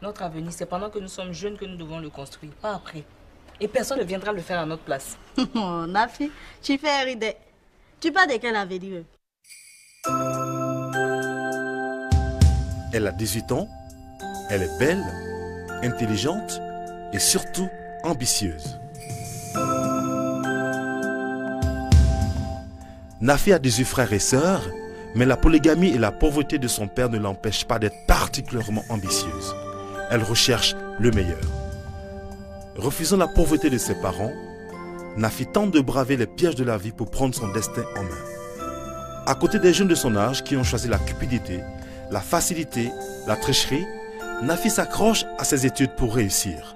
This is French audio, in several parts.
Notre avenir, c'est pendant que nous sommes jeunes que nous devons le construire, pas après. Et personne ne viendra le faire à notre place. Oh, Nafi, tu fais rider. Tu parles de quel avenir? Elle a 18 ans, elle est belle, intelligente et surtout ambitieuse. Nafi a 18 frères et sœurs, mais la polygamie et la pauvreté de son père ne l'empêchent pas d'être particulièrement ambitieuse. Elle recherche le meilleur. Refusant la pauvreté de ses parents, Nafi tente de braver les pièges de la vie pour prendre son destin en main. À côté des jeunes de son âge qui ont choisi la cupidité, la facilité, la tricherie, Nafi s'accroche à ses études pour réussir.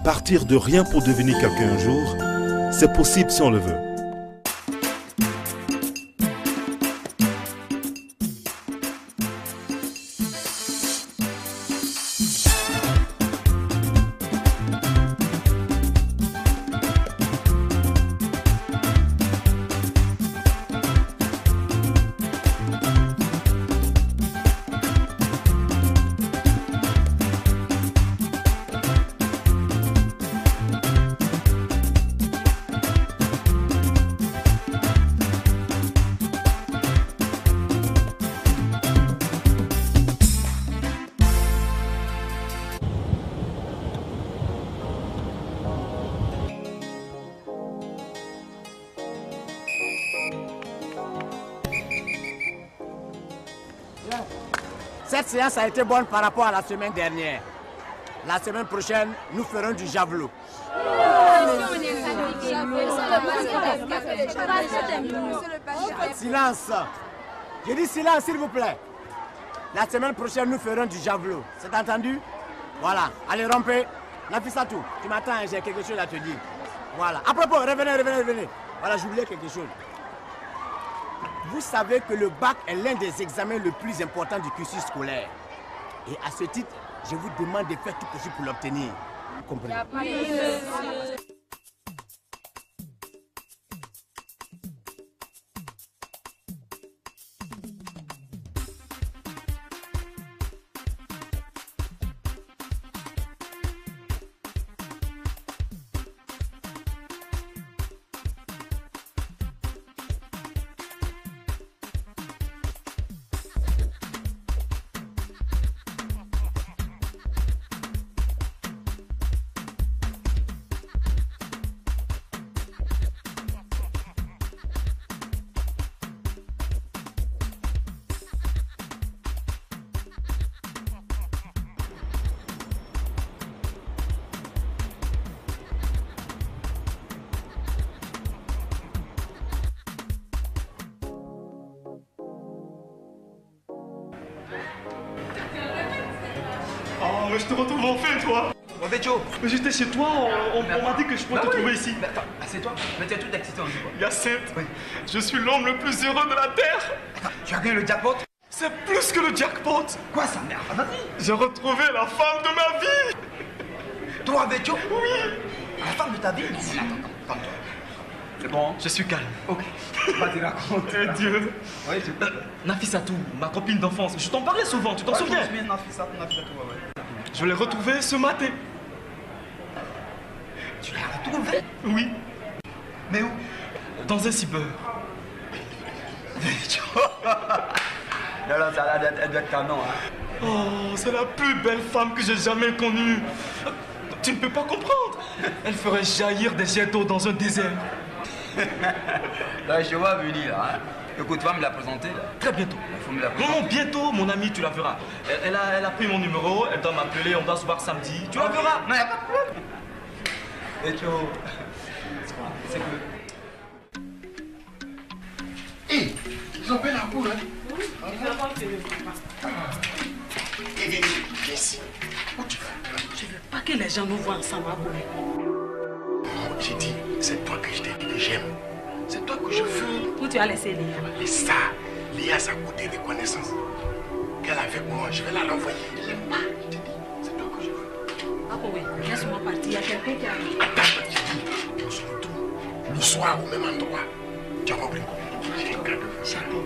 Partir de rien pour devenir quelqu'un un jour, c'est possible si on le veut. Cette séance a été bonne par rapport à la semaine dernière. La semaine prochaine, nous ferons du javelot. Silence. J'ai dit silence, s'il vous plaît. La semaine prochaine, nous ferons du javelot. C'est entendu? Voilà. Allez, rompez. Nafissatou, tu m'attends, j'ai quelque chose à te dire. Voilà. À propos, revenez. Voilà, j'oubliais quelque chose. Vous savez que le bac est l'un des examens les plus importants du cursus scolaire. Et à ce titre, je vous demande de faire tout possible pour l'obtenir. Vous comprenez? Oh, mais je te retrouve enfin, toi. Roberto. Mais j'étais chez toi, on m'a dit que je pouvais te trouver ici. Mais attends, assieds-toi. Mais tu es tout excité, on dit quoi? Yacinthe, je suis l'homme le plus heureux de la Terre. Attends, tu as gagné le jackpot? C'est plus que le jackpot. Quoi ça, merde? J'ai retrouvé la femme de ma vie. Toi, Roberto? Oui. La femme de ta vie? Attends, calme-toi. C'est bon? Je suis calme. Ok. Vas-y, raconte. Dieu. Oui, Nafissatou, ma copine d'enfance. Je t'en parlais souvent, tu t'en souviens? Nafissatou, ouais. Je l'ai retrouvée ce matin. Tu l'as retrouvée? Oui. Mais où? Dans un cyber. Non, ça elle doit être canon, hein. Oh, c'est la plus belle femme que j'ai jamais connue. Tu ne peux pas comprendre. Elle ferait jaillir des jets d'eau dans un désert. Là, je vois venir, là. Hein. Écoute, tu vas me la présenter, là. Très bientôt. Il faut me la présenter. Non, bientôt, mon ami, tu la verras. Elle a pris mon numéro, elle doit m'appeler, on doit se voir samedi. Tu la verras. Non, y a pas de problème. Et tu c'est que... Hé, ils ont fait la cour, hein? Viens ici. Où tu vas? Je ne veux pas que les gens nous voient ensemble. J'ai dit, c'est toi que je t'ai dit que j'aime. C'est toi que je veux. Où tu as laissé Léa? Laisse ça. Léa, ça coûte des reconnaissances. Qu'elle a avec moi, je vais la renvoyer. Je l'aime pas. Je te dis, c'est toi que je veux. Ah oui, laisse-moi partir. Il y a quelqu'un qui arrive. Attends, je dis, on se retrouve le soir au même endroit. Tu as compris? J'ai un cadeau.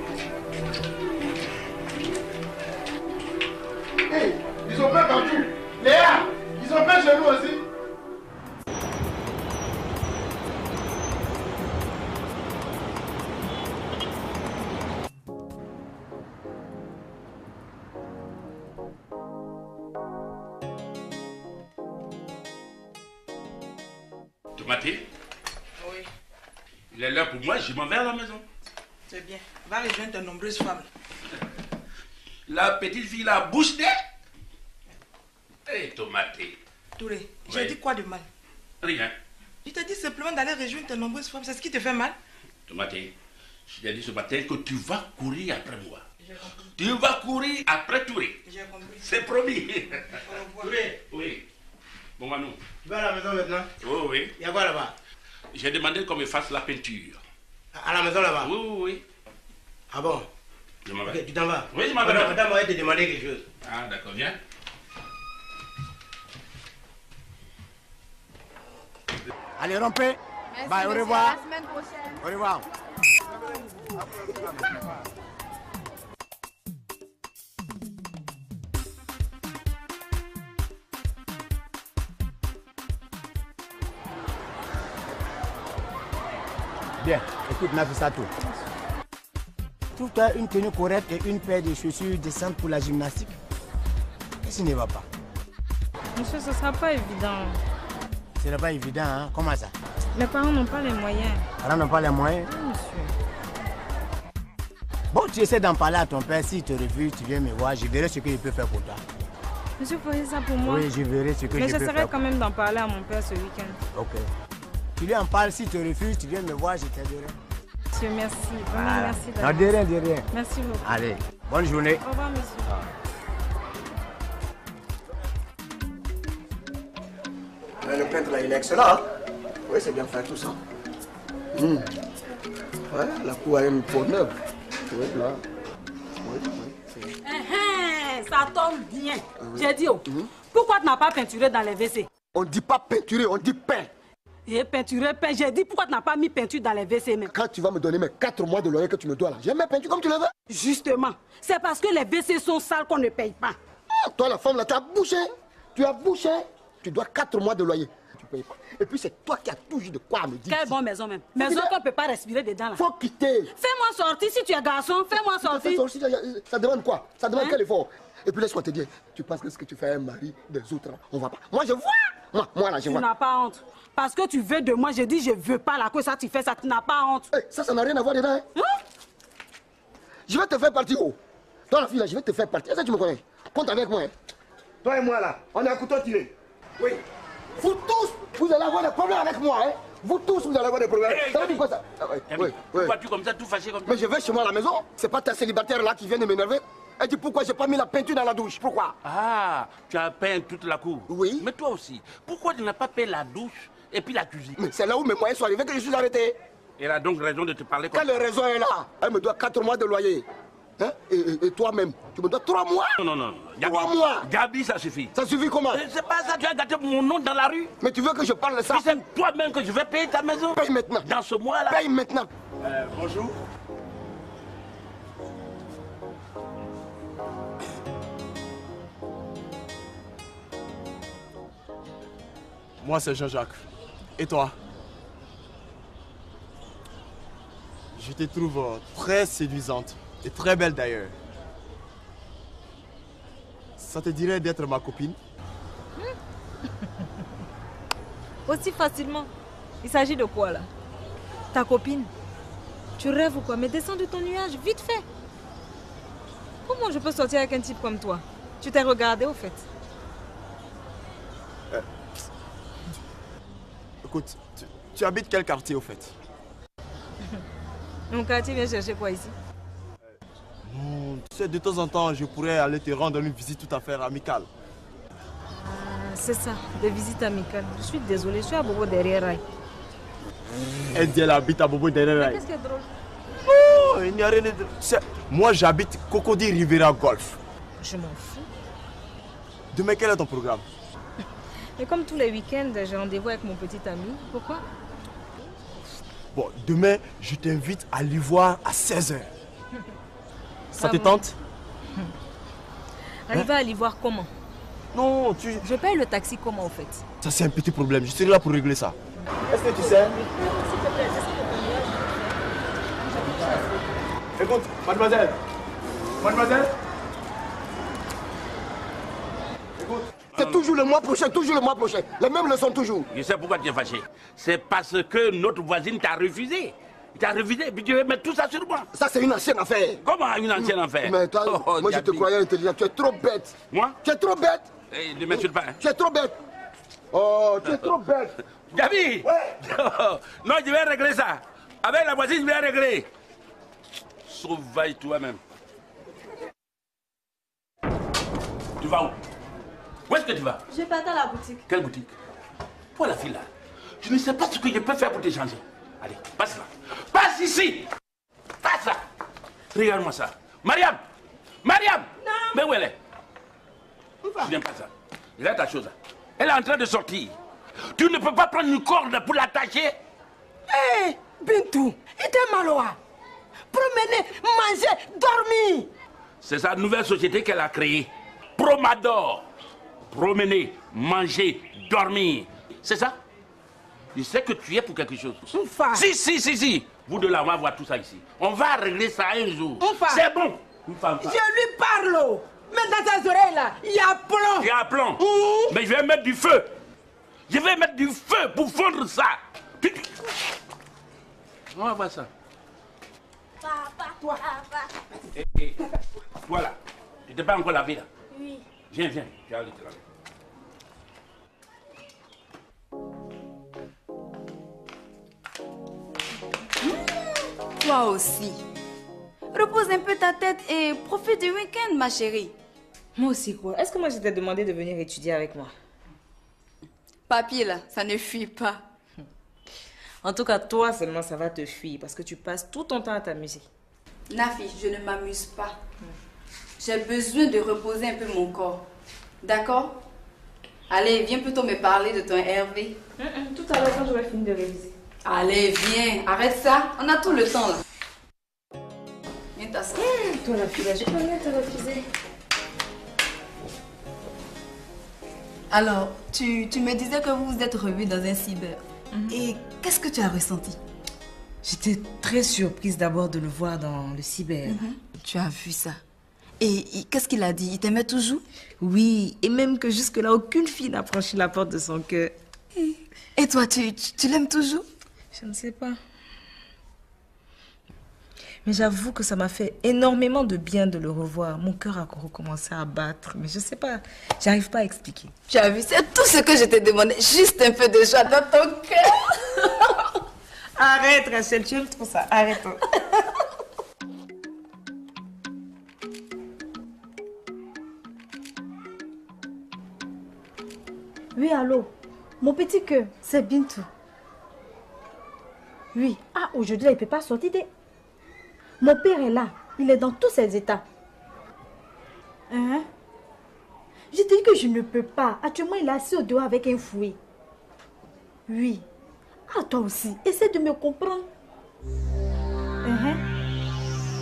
Tomaté, Oui, il est l'heure pour moi, je m'en vais à la maison. c'est bien. Va rejoindre tes nombreuses femmes. La petite fille, la bouche née. Hé, Tomaté. Touré, j'ai Oui. dit quoi de mal? Rien. Je t'ai dit simplement d'aller rejoindre tes nombreuses femmes. C'est ce qui te fait mal? Tomaté, je t'ai dit ce matin que tu vas courir après moi. J'ai compris. Tu vas courir après Touré. J'ai compris. C'est promis. Au revoir. Touré, oui. Bon, Manou. Tu vas à la maison maintenant? Oh, oui. Il y a quoi là-bas? J'ai demandé qu'on me fasse la peinture. À la maison là-bas? Oui, oui, oui. Ah bon? Je m'en vais. Ok, tu t'en vas? Oui, je m'en vais. Madame va te demander quelque chose. Ah, d'accord, viens. Allez, rompez. Merci, Bye, au monsieur, revoir. à la semaine prochaine. Au revoir. Bien, écoute Nafissatou. Trouve-toi une tenue correcte et une paire de chaussures décentes pour la gymnastique. Qu'est-ce qui ne va pas? Monsieur, ce ne sera pas évident. Ce n'est pas évident, hein? Comment ça? Les parents n'ont pas les moyens. Les parents n'ont pas les moyens? Oui, monsieur. Bon, tu essaies d'en parler à ton père. S'il te refuse, tu viens me voir. Je verrai ce que je peux faire pour toi. Monsieur, vous feriez ça pour moi? Oui, je verrai ce que Mais je peux faire. j'essaierai quand même d'en parler à mon père ce week-end. Ok. Tu lui en parles. S'il te refuse, tu viens me voir, je t'aiderai. Monsieur, merci. Vraiment, Voilà. merci Non, d'avance. de rien, de rien. Merci beaucoup. Allez, bonne journée. Au revoir, monsieur. Le peintre là, il est excellent. Hein? Oui, c'est bien fait tout ça. Ouais, la cour a une peau neuve. Oui, là. Oui. Ça tombe bien. J'ai dit, pourquoi tu n'as pas peinturé dans les WC? On dit pas peinturer, on dit peint. Et peinturé, peint. J'ai dit, pourquoi tu n'as pas mis peinture dans les WC même? Quand tu vas me donner mes 4 mois de loyer que tu me dois là, j'ai mes peintures comme tu le veux. Justement, c'est parce que les WC sont sales qu'on ne paye pas. Ah, toi, la femme là, tu as bouché. Tu as bouché. Tu dois 4 mois de loyer. Tu payes pas. Et puis c'est toi qui as toujours de quoi me dire. Quelle bonne maison même. Maison qu'on ne peut pas respirer dedans là. Faut quitter. Fais-moi sortir si tu es garçon. Fais-moi sortir. Ça demande quoi? Ça demande quel effort? Et puis laisse-moi te dire, tu penses que ce que tu fais à un mari des autres, on va pas. Moi je vois. Moi là je vois. Tu n'as pas honte. Parce que tu veux de moi, je dis je veux pas là, que ça tu fais ça, tu n'as pas honte. Hey, ça n'a rien à voir dedans. Hein? Je vais te faire partir. Oh. Toi la fille là, je vais te faire partir. Est-ce que tu me connais? Compte avec moi. Hein? Toi et moi là, on est à couteau tiré. Oui. Vous tous, vous allez avoir des problèmes avec moi. Hein? Vous tous, vous allez avoir des problèmes. Ça veut dire quoi ça? Pourquoi tu comme ça, tout fâché comme ça? Mais je vais chez moi à la maison. C'est pas ta célibataire là qui vient de m'énerver. Elle dit pourquoi j'ai pas mis la peinture dans la douche. Pourquoi? Ah, tu as peint toute la cour. Oui. Mais toi aussi, pourquoi tu n'as pas peint la douche et puis la cuisine? Mais c'est là où mes moyens sont arrivés que je suis arrêté. Elle a donc raison de te parler comme ça. Quelle raison est là? Elle me doit 4 mois de loyer. Hein? Et toi-même, tu me dois 3 mois? Non. Gabi, 3 mois. Gabi, ça suffit. Ça suffit comment? C'est pas ça, tu as gâté mon nom dans la rue. Mais tu veux que je parle de ça? C'est toi-même que je vais payer ta maison. Paye maintenant. Dans ce mois-là. Paye maintenant. Bonjour. Moi, c'est Jean-Jacques. Et toi? Je te trouve très séduisante et très belle d'ailleurs. Ça te dirait d'être ma copine? Aussi facilement. Il s'agit de quoi là? Ta copine? Tu rêves ou quoi? Mais descends de ton nuage, vite fait. Comment je peux sortir avec un type comme toi? Tu t'es regardé au fait? Écoute, tu habites quel quartier au fait? Mon quartier vient chercher quoi ici? Non, tu sais, de temps en temps, je pourrais aller te rendre une visite tout à fait amicale. C'est ça, des visites amicales. Je suis désolée, je suis à Bobo derrière Rail. Elle dit elle habite à Bobo derrière Rail. Qu'est-ce qui est drôle? Oh, il n'y a rien de... Moi, j'habite Cocody Rivera Golf. Je m'en fous. Demain, quel est ton programme? Mais comme tous les week-ends, j'ai rendez-vous avec mon petit ami. Pourquoi? Bon, demain, je t'invite à l'Ivoire à 16h. Ça te tente? Arriver à l'Ivoire comment? Non, tu... Je paye le taxi comment au fait? Ça, c'est un petit problème. Je serai là pour régler ça. Est-ce que tu sais? Écoute, mademoiselle. Mademoiselle. C'est toujours le mois prochain, toujours le mois prochain. Les mêmes leçons toujours. Je sais pourquoi tu es fâché. C'est parce que notre voisine t'a refusé. T'as refusé, puis tu veux mettre tout ça sur moi. Ça, c'est une ancienne affaire. Comment une ancienne affaire? Mais toi, moi, je te croyais intelligent. Tu es trop bête. Moi? Tu es trop bête. Hey, ne m'insulte pas. Hein. Tu es trop bête. Oh, tu es trop bête. Gabi! Ouais. Non, je vais régler ça. Avec la voisine, je vais régler. Sauvaille toi-même. Tu vas où? Où est-ce que tu vas? Je pars à la boutique. Quelle boutique? Toi, la fille là, je ne sais pas ce que je peux faire pour t'échanger. Allez, passe là. Passe ici. Passe là. Regarde-moi ça. Mariam! Mariam! Non. Mais où elle est? Je n'aime pas ça. Regarde ta chose là. Elle est en train de sortir. Tu ne peux pas prendre une corde pour l'attacher? Hé, Bintou, il était malois. Promener, manger, dormir. C'est sa nouvelle société qu'elle a créée. Promador. Promener, manger, dormir. C'est ça? Je sais que tu es pour quelque chose. Oufa. Si. Vous deux là, on va voir tout ça ici. On va régler ça un jour. Oufa. C'est bon. Oufa. Je lui parle. Mais dans ses oreilles là, il y a plomb. Il y a plomb. Mais je vais mettre du feu. Je vais mettre du feu pour fondre ça. On va voir ça. Papa, toi. Papa. Et, toi là, tu t'es pas encore lavé là? Oui. Viens, tu vas aller te laver. Toi aussi. Repose un peu ta tête et profite du week-end, ma chérie. Moi aussi, quoi. Est-ce que moi, je t'ai demandé de venir étudier avec moi? Papier, là, ça ne fuit pas. En tout cas, toi seulement, ça va te fuir parce que tu passes tout ton temps à t'amuser. Nafi, je ne m'amuse pas. J'ai besoin de reposer un peu mon corps. D'accord? Allez, viens plutôt me parler de ton Hervé. Tout à l'heure, quand j'aurai fini de réviser. Allez, viens. Arrête ça. On a tout le temps, là. Viens t'asseoir. Toi, la fille, je peux bien te refuser. Alors, tu me disais que vous vous êtes revus dans un cyber. Et qu'est-ce que tu as ressenti? J'étais très surprise d'abord de le voir dans le cyber. Tu as vu ça? Et qu'est-ce qu'il a dit? Il t'aimait toujours? Oui, et même que jusque-là, aucune fille n'a franchi la porte de son cœur. Et toi, tu l'aimes toujours? Je ne sais pas. Mais j'avoue que ça m'a fait énormément de bien de le revoir. Mon cœur a recommencé à battre. Mais je ne sais pas, j'arrive pas à expliquer. Tu as vu, c'est tout ce que je t'ai demandé. Juste un peu de joie dans ton cœur. Arrête, Rachel, tu aimes trop ça. Arrête. Oui, allô. Mon petit cœur, c'est Bintou. Oui. Ah, aujourd'hui, il ne peut pas sortir. Mon père est là. Il est dans tous ses états. Hein? Je te dis que je ne peux pas. Actuellement, il est assis au dehors avec un fouet. Oui. Ah, toi aussi. Essaie de me comprendre.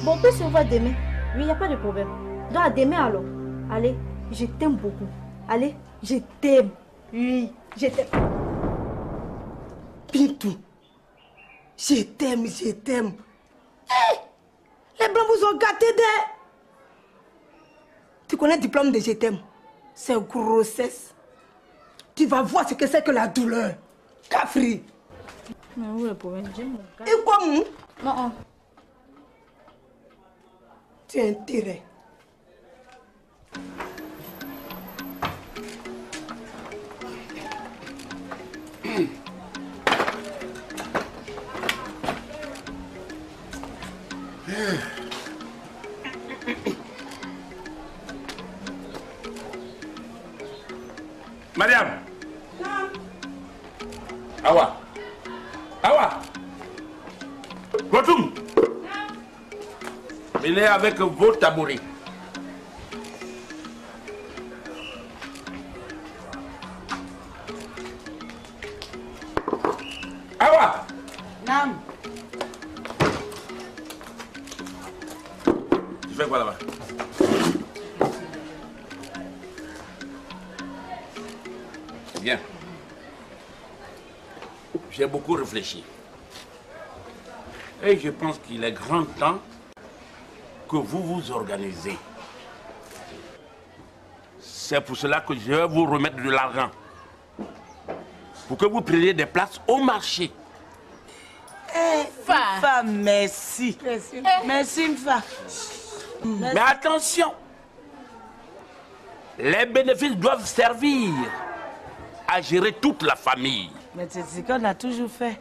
Bon, on peut se voir demain. Oui, il n'y a pas de problème. Donc, à demain alors. Allez, je t'aime beaucoup. Allez, je t'aime. Oui, je t'aime. Bintou, je t'aime. Hey, les blancs vous ont gâté des... Tu connais le diplôme de je t'aime? C'est grossesse. Tu vas voir ce que c'est que la douleur. Cafri. Mais où est le problème? J'aime mon cas. Et quoi, mon? Non. Tu as intérêt. Mariam. Awa. Retourne. Venez avec vos tabourets. Awa. Nam. Tu fais quoi là-bas? Bien. J'ai beaucoup réfléchi. Et je pense qu'il est grand temps que vous vous organisez. C'est pour cela que je vais vous remettre de l'argent. Pour que vous preniez des places au marché. Mfa, merci. Merci, Mfa. Mais attention, les bénéfices doivent servir à gérer toute la famille. Mais c'est ce qu'on a toujours fait.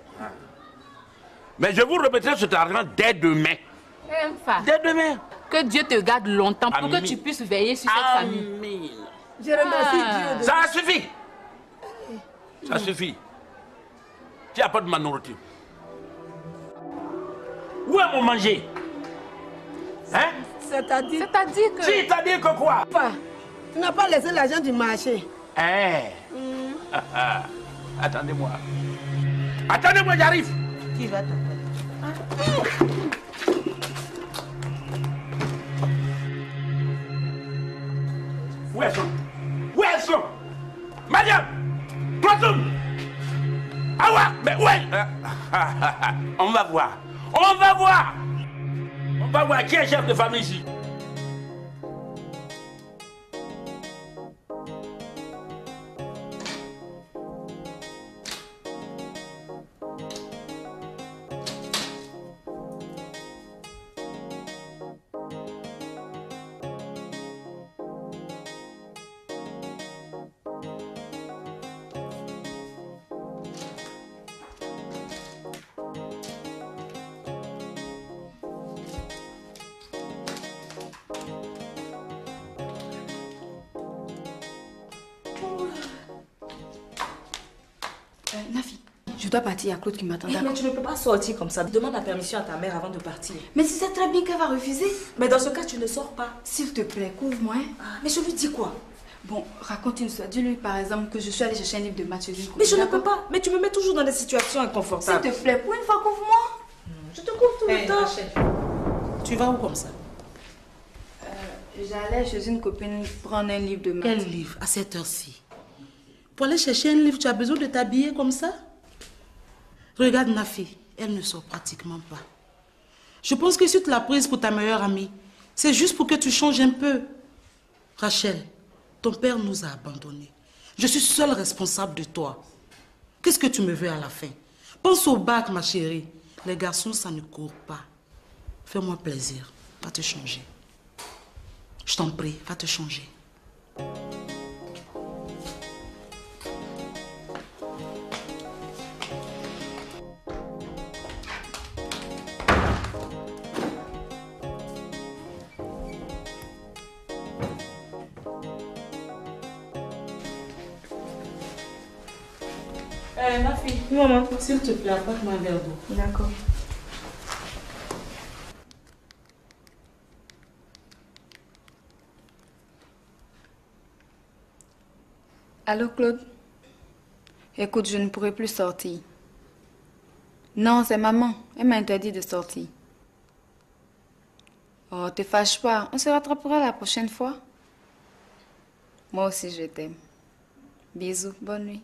Mais je vous remettrai cet argent dès demain. Mfa. Dès demain. Que Dieu te garde longtemps pour Amen. que tu puisses veiller sur cette famille. Je remercie Dieu. Ça suffit. Ça suffit. Tu apportes ma nourriture. Où est mon manger? Hein? C'est-à-dire que... C'est-à-dire que quoi? Papa, tu n'as pas laissé l'argent du marché. Attendez-moi. Attendez-moi, j'arrive. Qui va t'appeler? Où elles sont? Où elles sont? Madame! Toitoum! Awa! Mais ouais! On va voir. On va voir! On va voir qui est chef de famille ici. Nafi, je dois partir, il y a Claude qui m'attend. Mais tu ne peux pas sortir comme ça. Demande la permission à ta mère avant de partir. Mais tu sais très bien qu'elle va refuser. Mais dans ce cas, tu ne sors pas. S'il te plaît, couvre-moi. Mais je lui dis quoi? Bon, raconte une histoire. Dis-lui par exemple que je suis allée chercher un livre de maths. Mais je ne peux pas. Mais tu me mets toujours dans des situations inconfortables. S'il te plaît, pour une fois, couvre-moi. Je te couvre tout le temps. Rachel, tu vas où comme ça? J'allais chez une copine prendre un livre de maths. Quel livre à cette heure-ci? Pour aller chercher un livre, tu as besoin de t'habiller comme ça? Regarde ma fille, elle ne sort pratiquement pas. Je pense que si tu l'as prise pour ta meilleure amie, c'est juste pour que tu changes un peu. Rachel, ton père nous a abandonnés. Je suis seule responsable de toi. Qu'est-ce que tu me veux à la fin? Pense au bac, ma chérie. Les garçons, ça ne court pas. Fais-moi plaisir, va te changer. Je t'en prie, va te changer. Ma fille, maman, s'il te plaît, apporte-moi un verre d'eau. D'accord. Allô, Claude? Écoute, je ne pourrai plus sortir. Non, c'est maman. Elle m'a interdit de sortir. Oh, te fâche pas. On se rattrapera la prochaine fois. Moi aussi, je t'aime. Bisous. Bonne nuit.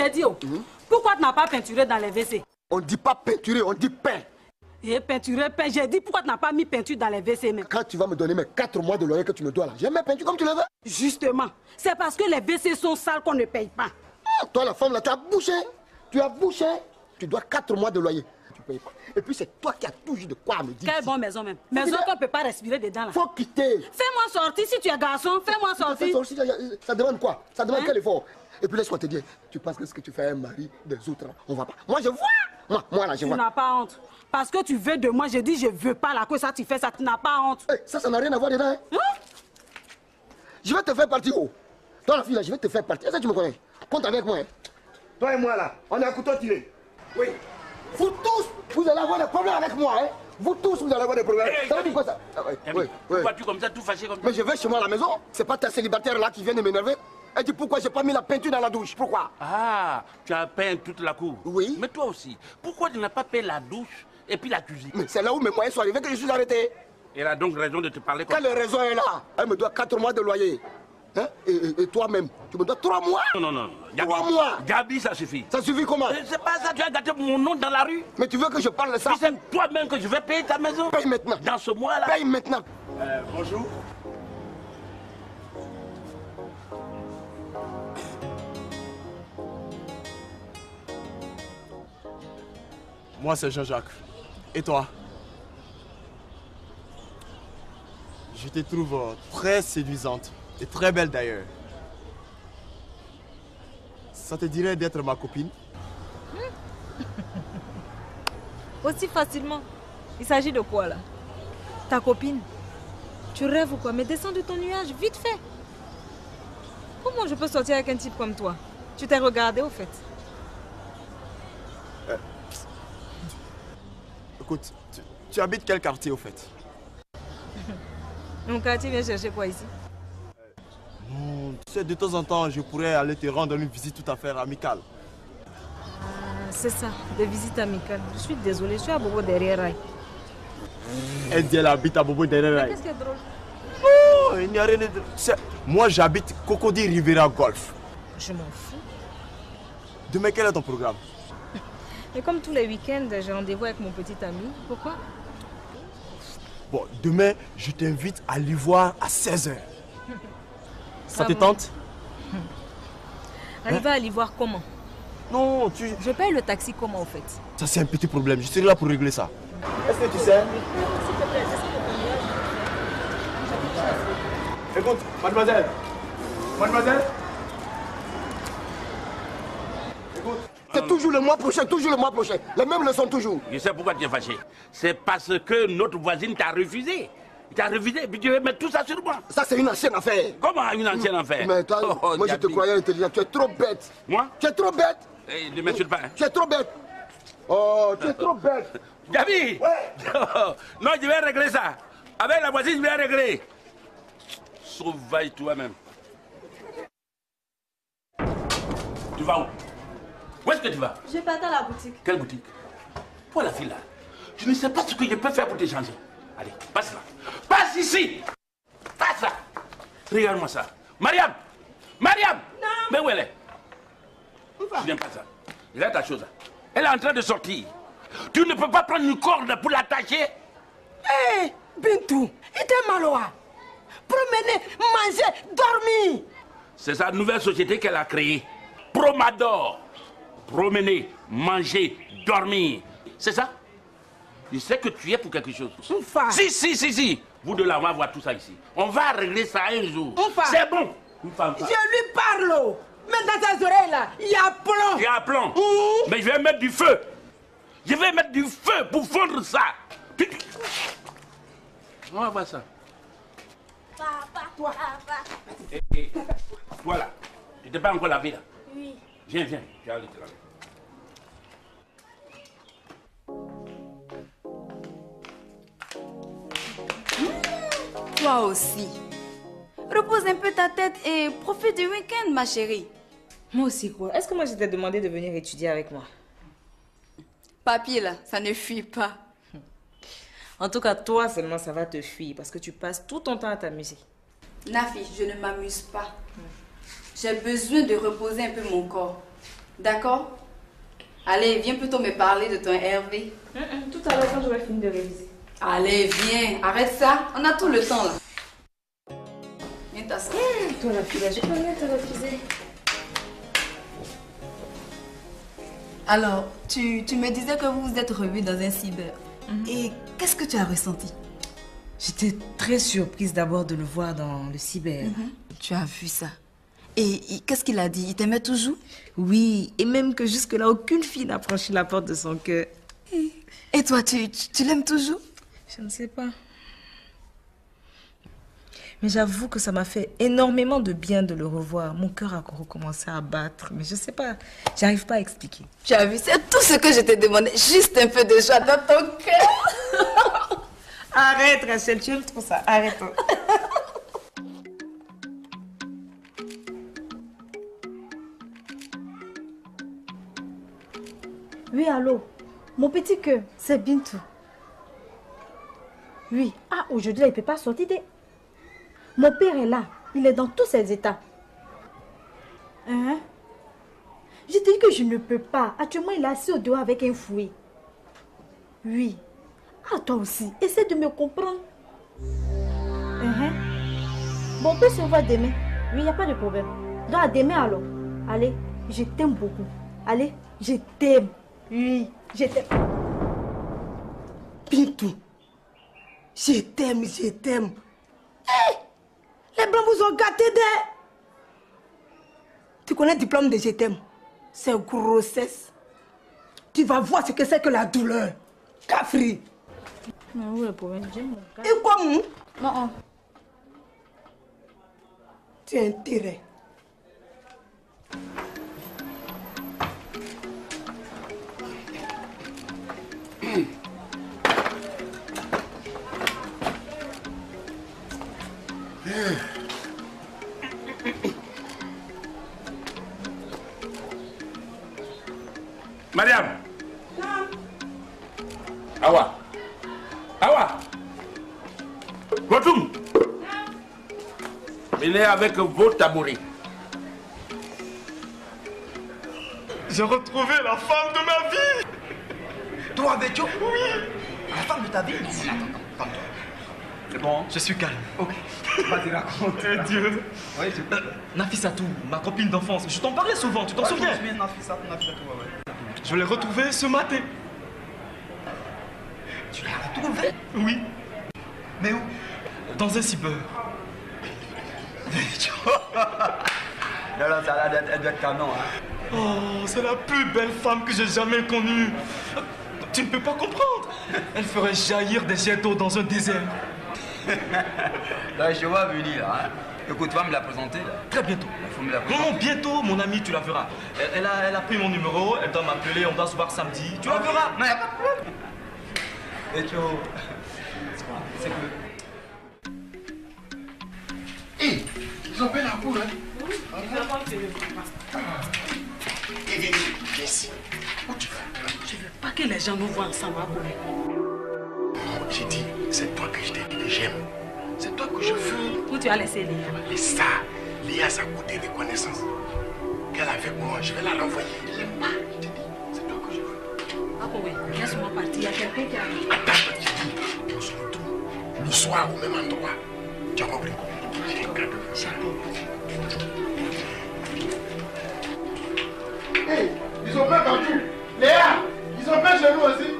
J'ai dit, oh, pourquoi tu n'as pas peinturé dans les WC? On ne dit pas peinturer, on dit peint. Et peinturer, peint. J'ai dit, pourquoi tu n'as pas mis peinture dans les WC même? Quand tu vas me donner mes 4 mois de loyer que tu me dois là, j'ai mes peintures comme tu le veux. Justement, c'est parce que les WC sont sales qu'on ne paye pas. Toi, la femme là, tu as bouché. Tu as bouché. Tu dois 4 mois de loyer. Tu payes pas. Et puis c'est toi qui as toujours de quoi me dire. Quelle bonne maison même. Maison qu'on ne peut pas respirer dedans là. Faut quitter. Fais-moi sortir si tu es garçon. Fais-moi sortir. Ça demande quoi? Ça demande quel effort? Et puis laisse-moi te dire, tu penses que ce que tu fais à un mari des autres, on va pas. Moi je vois. Moi là je vois. Tu n'as pas honte. Parce que tu veux de moi, je dis je veux pas là que ça tu fais ça, tu n'as pas honte. Hey, ça n'a rien à voir dedans. Hein? Je vais te faire partir. Oh. Toi la fille là, je vais te faire partir. Est-ce que tu me connais? Compte avec moi. Hein? Toi et moi là, on est à couteau tiré. Oui. Vous tous, vous allez avoir des problèmes avec moi. Hein? Vous tous, vous allez avoir des problèmes. Ça veut dire quoi ça? Pourquoi tu comme ça, tout fâché comme ça? Mais je vais chez moi à la maison. C'est pas ta célibataire là qui vient de m'énerver. Elle dit pourquoi j'ai pas mis la peinture dans la douche? Pourquoi? Ah, tu as peint toute la cour. Oui. Mais toi aussi, pourquoi tu n'as pas peint la douche et puis la cuisine? Mais c'est là où mes moyens sont arrivés que je suis arrêté. Elle a donc raison de te parler comme ça. Quelle raison est là? Elle me doit 4 mois de loyer. Hein? Et toi-même, tu me dois 3 mois? Non. Gabi, 3 mois. Gabi, ça suffit. Ça suffit comment? C'est pas ça, tu as gâté mon nom dans la rue. Mais tu veux que je parle de ça? C'est toi-même que je vais payer ta maison. Paye maintenant. Dans ce mois-là. Paye maintenant. Bonjour. Moi, c'est Jean-Jacques. Et toi? Je te trouve très séduisante et très belle d'ailleurs. Ça te dirait d'être ma copine? Aussi facilement. Il s'agit de quoi là? Ta copine? Tu rêves ou quoi? Mais descends de ton nuage, vite fait. Comment je peux sortir avec un type comme toi? Tu t'es regardé au fait? Écoute, tu habites quel quartier au fait? Mon quartier vient chercher quoi ici? Non, tu sais, de temps en temps, je pourrais aller te rendre une visite tout à fait amicale. C'est ça, des visites amicales. Je suis désolée, je suis à Bobo derrière Rail. Elle dit elle habite à Bobo derrière Rail. Qu'est-ce qui est drôle? Oh, il n'y a rien de... Moi, j'habite Cocody Rivera Golf. Je m'en fous. Demain, quel est ton programme? Et comme tous les week-ends, j'ai rendez-vous avec mon petit ami. Pourquoi? Bon, demain, je t'invite à l'Ivoire à 16h. Ça te tente? Arriver à l'Ivoire comment? Non, tu... Je paye le taxi comment, au fait? Ça, c'est un petit problème. Je serai là pour régler ça. Est-ce que tu sais? Écoute, mademoiselle. Mademoiselle. Écoute. C'est toujours le mois prochain, toujours le mois prochain. Les mêmes leçons toujours. Je sais pourquoi tu es fâché. C'est parce que notre voisine t'a refusé. Il t'a refusé et puis tu veux mettre tout ça sur moi. Ça, c'est une ancienne affaire. Comment une ancienne affaire? Mais toi, moi je te croyais intelligent. Tu es trop bête. Moi? Tu es trop bête. Hey, ne m'insulte pas. Hein. Tu es trop bête. Oh, tu es trop bête. Gabi! Ouais. Non, je vais régler ça. Avec la voisine, je vais régler. Sauvaille toi-même. Tu vas où? Où est-ce que tu vas? Je pars dans la boutique. Quelle boutique? Toi, la fille là, je ne sais pas ce que je peux faire pour t'échanger. Allez, passe là. Passe ici! Passe là! Regarde-moi ça. Mariam! Mariam! Non! Mais où elle est? Je n'aime pas ça. Regarde ta chose là. Elle est en train de sortir. Tu ne peux pas prendre une corde pour l'attacher? Hé, Bintou, il était malois. Promener, manger, dormir. C'est sa nouvelle société qu'elle a créée. Promador. Promener, manger, dormir. C'est ça? Je sais que tu es pour quelque chose. Oufa. Si. Vous deux là, on va voir tout ça ici. On va régler ça un jour. Oufa. C'est bon. Oufa. Je lui parle. Mais dans tes oreilles là, il y a plomb. Il y a plomb. Mais je vais mettre du feu. Je vais mettre du feu pour fondre ça. On va voir ça. Papa, toi. Et, voilà. Tu t'es pas encore lavé là? Oui. Viens. Tu vas aller te laver. Toi aussi. Repose un peu ta tête et profite du week-end, ma chérie. Moi aussi quoi? Est-ce que moi je t'ai demandé de venir étudier avec moi? Papier là, ça ne fuit pas. En tout cas, toi seulement ça va te fuir parce que tu passes tout ton temps à t'amuser. Nafi, je ne m'amuse pas. J'ai besoin de reposer un peu mon corps. D'accord? Allez, viens plutôt me parler de ton Hervé. Tout à l'heure, quand j'aurai fini de réviser. Allez, viens, arrête ça. On a tout le temps là. Viens t'asseoir. Toi, la fille, je peux rien te refuser. Alors, tu me disais que vous vous êtes revus dans un cyber. Et qu'est-ce que tu as ressenti? J'étais très surprise d'abord de le voir dans le cyber. Tu as vu ça? Et qu'est-ce qu'il a dit? Il t'aimait toujours? Oui, et même que jusque-là, aucune fille n'a franchi la porte de son cœur. Et toi, tu l'aimes toujours? Je ne sais pas. Mais j'avoue que ça m'a fait énormément de bien de le revoir. Mon cœur a recommencé à battre. Mais je ne sais pas, j'arrive pas à expliquer. Tu as vu, c'est tout ce que je t'ai demandé. Juste un peu de joie dans ton cœur. Arrête, Rachel, tu aimes trop ça. Arrête. Oui, allô? Mon petit cœur, c'est Bintou. Oui. Ah, aujourd'hui, il ne peut pas sortir. Mon père est là. Il est dans tous ses états. Hein? Je te dis que je ne peux pas. Actuellement, il est assis au dehors avec un fouet. Oui. Ah, toi aussi. Essaie de me comprendre. Bon, on peut se voir demain. Oui, il n'y a pas de problème. Donc, à demain alors. Allez, je t'aime beaucoup. Allez, je t'aime. Oui, je t'aime. Bintou, je t'aime, je t'aime. Hey, les blancs vous ont gâté des... Tu connais le diplôme de je t'aime? C'est grossesse. Tu vas voir ce que c'est que la douleur. Cafri. Mais où le problème? J'aime mon gars. Et quoi, mon? Non. Tu as intérêt. Mariam. Awa. Awa. Retoum. Venez avec vos tabourets. J'ai retrouvé la femme de ma vie. Toi, Béthio? Oui. La femme de ta vie? Non, attends. C'est bon? Je suis calme. Ok. Vas-y, raconte. Dieu. Oui, Nafissatou, ma copine d'enfance. Je t'en parlais souvent, tu t'en souviens? Nafissatou, ouais. Je l'ai retrouvée ce matin. Tu l'as retrouvée? Oui. Mais où? Dans un cyber. Non, elle doit être canon, hein. Oh, c'est la plus belle femme que j'ai jamais connue. Tu ne peux pas comprendre. Elle ferait jaillir des jets d'eau dans un désert. Là, je vois venir, là. Hein. Écoute, tu vas me la présenter, là. Très bientôt. Il faut me la présenter. Non, bientôt, mon ami, tu la verras. Elle a pris mon numéro, elle doit m'appeler, on doit se voir samedi. Tu la verras. Non, y a pas de problème. Et tu c'est que... Hé, ils ont fait la cour, hein? Oui, Et viens ici. Où tu vas? Je veux pas que les gens nous voient ensemble. J'ai dit, c'est toi que je t'ai dit que j'aime. C'est toi que je veux. Où tu as laissé Léa? Et ça, Léa, ça coûte des reconnaissances. Qu'elle a avec moi, je vais la renvoyer. Je l'aime pas, je te dis. C'est toi que je veux. Ah oui, laisse-moi partir. Il y a quelqu'un qui arrive. Attends, je dis, on se retrouve le soir au même endroit. Tu as compris? J'ai un cadeau. Hey, ils ont fait partout. Léa, ils ont fait chez nous aussi.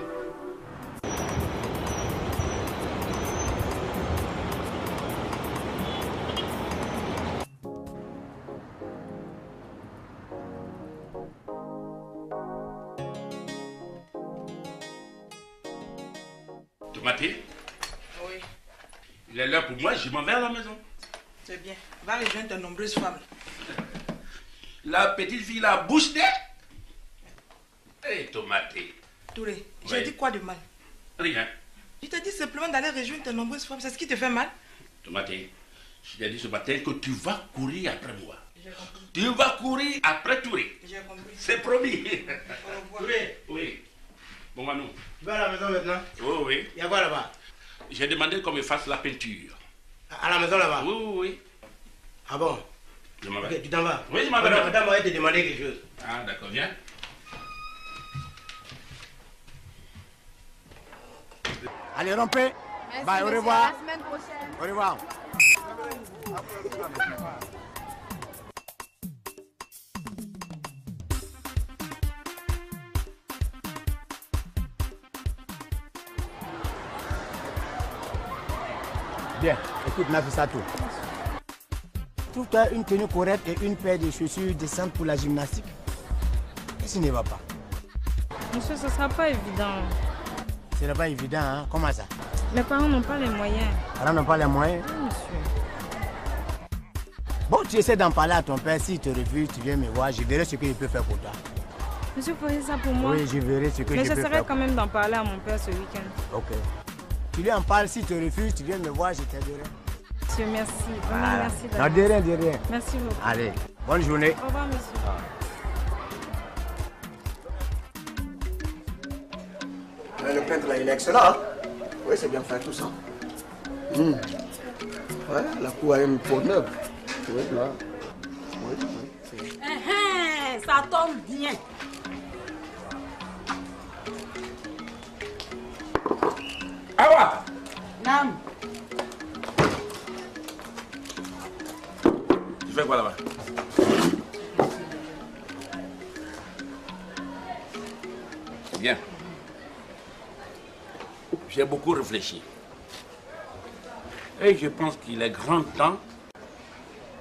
Tomaté? Oui. Il est l'heure pour moi, je m'en vais à la maison. C'est bien. Va rejoindre tes nombreuses femmes. La petite fille, la bouche née. Hé, Tomaté. Touré, j'ai dit quoi de mal? Rien. Je t'ai dit simplement d'aller rejoindre tes nombreuses femmes. C'est ce qui te fait mal? Tomaté, je t'ai dit ce matin que tu vas courir après moi. Tu vas courir après Touré. J'ai compris. C'est promis. Au revoir. Touré, oui. Bon, Manou. Tu vas à la maison maintenant? Oui, oui. Il y a quoi là-bas? J'ai demandé qu'on me fasse la peinture. À la maison là-bas? Oui, oui, oui. Ah bon? Je m'en vais. Ok, tu t'en vas? Oui, je m'en vais. Madame va te demander quelque chose. Ah, d'accord, viens. Allez, rompez. Merci, Bye, au monsieur, revoir. à la semaine prochaine. Au revoir. Bien, écoute Nafissatou. Trouve-toi une tenue correcte et une paire de chaussures décentes pour la gymnastique. Qu'est-ce qui ne va pas? Monsieur, ce ne sera pas évident. Ce n'est pas évident, hein? Comment ça? Mes parents n'ont pas les moyens. Les parents n'ont pas les moyens? Oui, monsieur. Bon, tu essaies d'en parler à ton père. S'il te refuse, tu viens me voir. Je verrai ce que je peux faire pour toi. Monsieur, vous feriez ça pour moi? Oui, je verrai ce que je peux faire. Mais j'essaierai quand même d'en parler à mon père ce week-end. Ok. Tu lui en parles. S'il te refuse, tu viens me voir, je t'aiderai. Monsieur, merci. Vraiment, Voilà. merci Non, de rien, de rien. Merci beaucoup. Allez, bonne journée. Au revoir, monsieur. Le peintre là, il est excellent. Oui, c'est bien fait tout ça. Ouais, la cour a une peau neuve. Oui, là. Oui. Ça tombe bien. Awa! Nam. Tu fais quoi là-bas? Bien. J'ai beaucoup réfléchi. Et je pense qu'il est grand temps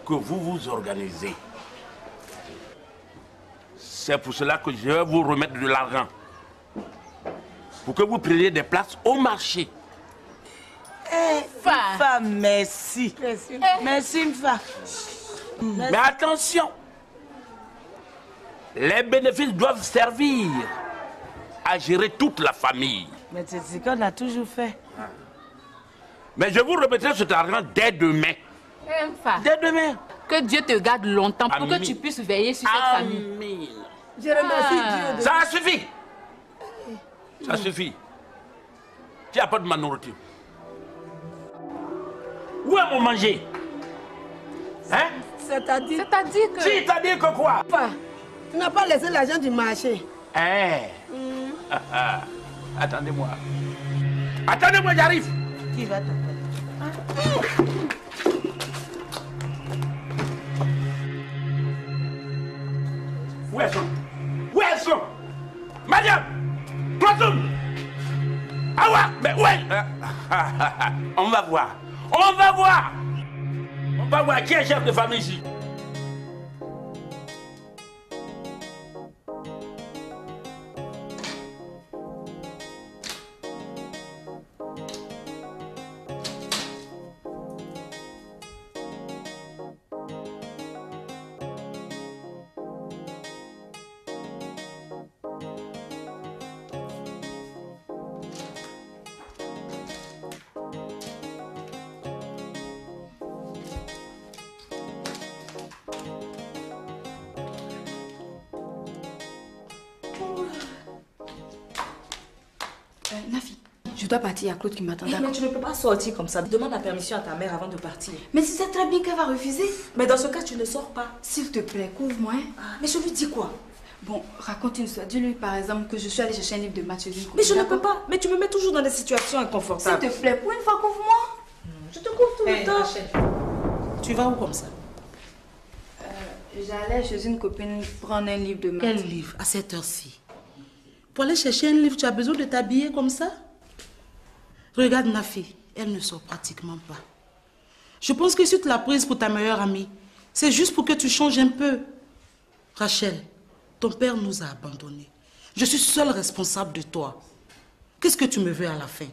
que vous vous organisez. C'est pour cela que je vais vous remettre de l'argent. Pour que vous preniez des places au marché. Mfa, merci. Merci, Mfa. Mais attention, les bénéfices doivent servir à gérer toute la famille. Mais c'est ce qu'on a toujours fait. Mais je vous remettrai cet argent dès demain. Mfa. Dès demain. Que Dieu te garde longtemps pour Amen. que tu puisses veiller sur cette famille. Je remercie Dieu. Ça suffit. Ça suffit. Tu apportes ma nourriture. Où est mon manger? Hein? C'est-à-dire que... C'est-à-dire que quoi? Tu n'as pas laissé l'argent du marché. Attendez-moi. Attendez-moi, j'arrive. Qui va t'appeler? Où elles sont? Où elles sont? Madame! Toitoum! Awa! Mais où est... On va voir. On va voir. On va voir qui est chef de famille ici. Nafi, je dois partir, il y a Claude qui m'attend. Mais tu ne peux pas sortir comme ça. Demande la permission à ta mère avant de partir. Mais tu sais très bien qu'elle va refuser. Mais dans ce cas, tu ne sors pas. S'il te plaît, couvre-moi. Mais je lui dis quoi? Bon, raconte une histoire. Dis-lui par exemple que je suis allée chercher un livre de maths. Mais je ne peux pas. Mais tu me mets toujours dans des situations inconfortables. S'il te plaît, pour une fois, couvre-moi. Je te couvre tout le temps. Rachel, tu vas où comme ça? J'allais chez une copine prendre un livre de maths. Quel livre à cette heure-ci? Pour aller chercher un livre, tu as besoin de t'habiller comme ça? Regarde Nafi, elle ne sort pratiquement pas. Je pense que si tu l'as prise pour ta meilleure amie, c'est juste pour que tu changes un peu. Rachel, ton père nous a abandonnés. Je suis seule responsable de toi. Qu'est-ce que tu me veux à la fin?